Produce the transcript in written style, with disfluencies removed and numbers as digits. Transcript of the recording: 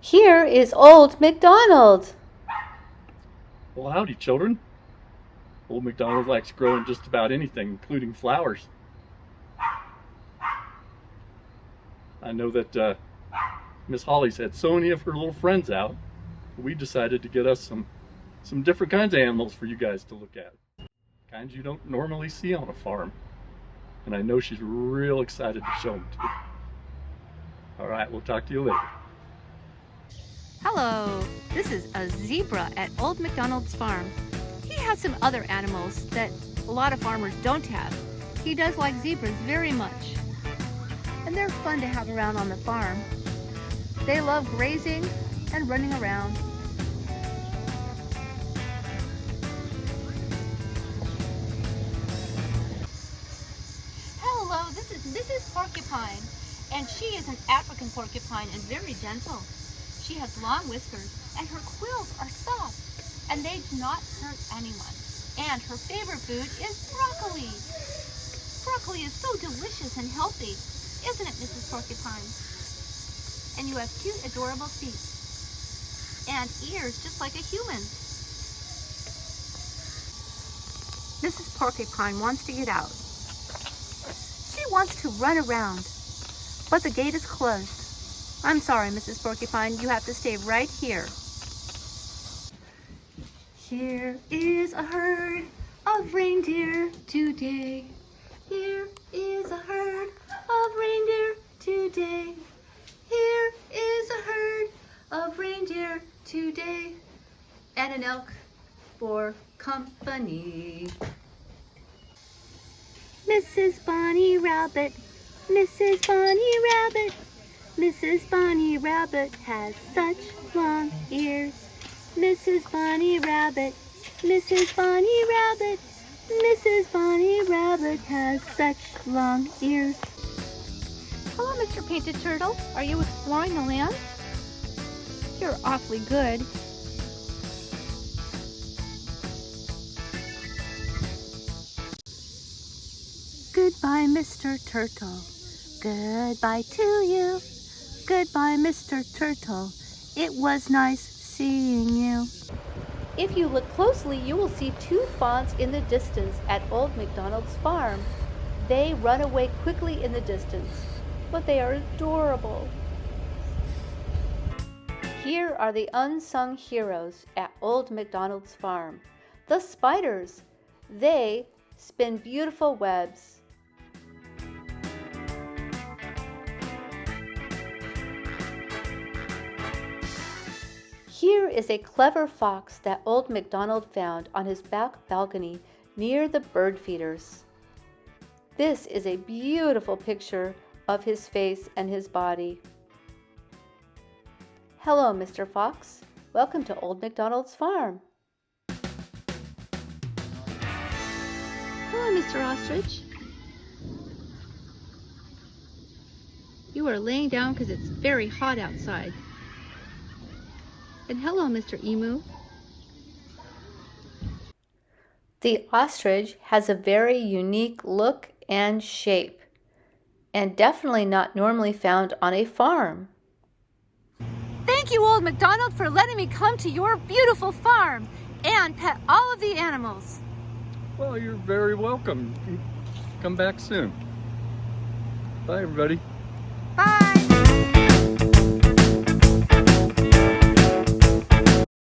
Here is Old MacDonald. Well, howdy, children. Old MacDonald likes growing just about anything, including flowers. I know that Miss Holly's had so many of her little friends out, we decided to get us some different kinds of animals for you guys to look at. Kinds you don't normally see on a farm. And I know she's real excited to show them to you. All right, we'll talk to you later. Hello, this is a zebra at Old MacDonald's farm. He has some other animals that a lot of farmers don't have. He does like zebras very much. And they're fun to have around on the farm. They love grazing and running around. Hello, this is Mrs. Porcupine, and she is an African porcupine and very gentle. She has long whiskers, and her quills are soft, and they do not hurt anyone. And her favorite food is broccoli. Broccoli is so delicious and healthy, isn't it, Mrs. Porcupine? And you have cute, adorable feet, and ears just like a human. Mrs. Porcupine wants to get out. She wants to run around, but the gate is closed. I'm sorry, Mrs. Porcupine, you have to stay right here. Here is a herd of reindeer today. Here is a herd of reindeer today. Here is a herd of reindeer today. And an elk for company. Mrs. Bunny Rabbit, Mrs. Bunny Rabbit, Mrs. Bunny Rabbit has such long ears. Mrs. Bunny Rabbit, Mrs. Bunny Rabbit, Mrs. Bunny Rabbit has such long ears. Hello, Mr. Painted Turtle. Are you exploring the land? You're awfully good. Goodbye, Mr. Turtle. Goodbye to you. Goodbye, Mr. Turtle. It was nice seeing you. If you look closely, you will see two fawns in the distance at Old MacDonald's farm. They run away quickly in the distance, but they are adorable. Here are the unsung heroes at Old MacDonald's farm. The spiders. They spin beautiful webs. Here is a clever fox that Old MacDonald found on his back balcony near the bird feeders. This is a beautiful picture of his face and his body. Hello, Mr. Fox. Welcome to Old MacDonald's farm. Hello, Mr. Ostrich. You are laying down because it's very hot outside. And hello, Mr. Emu. The ostrich has a very unique look and shape, and definitely not normally found on a farm. Thank you, Old MacDonald, for letting me come to your beautiful farm and pet all of the animals. Well, you're very welcome. Come back soon. Bye, everybody.